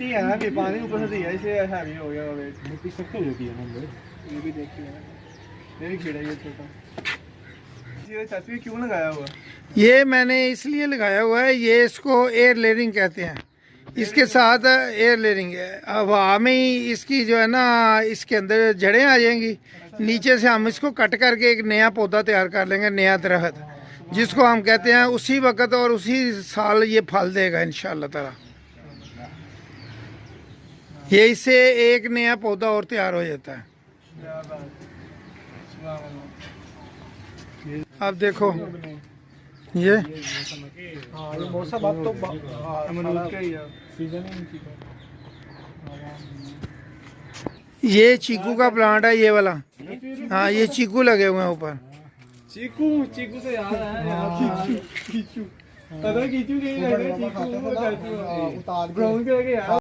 मिट्टी है ना, पानी ऊपर से दिया इसे हैवी हो गया। मिट्टी सख्त हो जाती है ना, ये भी देखिए, ये भी खीरा ये छोटा। ये चाचू क्यों लगाया हुआ? ये मैंने इसलिए लगाया हुआ है, ये इसको एयर लेयरिंग कहते हैं। इसके साथ एयर लेयरिंग है, हवा में ही इसकी जो है ना, इसके अंदर जड़ें आ जाएंगी। नीचे से हम इसको कट करके एक नया पौधा तैयार कर लेंगे, नया दरख्त, जिसको हम कहते हैं उसी वक्त और उसी साल ये फल देगा इंशाअल्लाह ताला। ये इससे एक नया पौधा और तैयार हो जाता है। अब देखो ये हाँ, ये मौसम अब तो अमरूद का ही है, सीजन ही इनकी का। ये चीकू का प्लांट है, ये वाला। हाँ, ये चीकू लगे हुए हैं ऊपर। चीकू, चीकू से याद आया, कीचू, पता कीचू नहीं लग रहा, चीकू ब्राउन कलर के यार।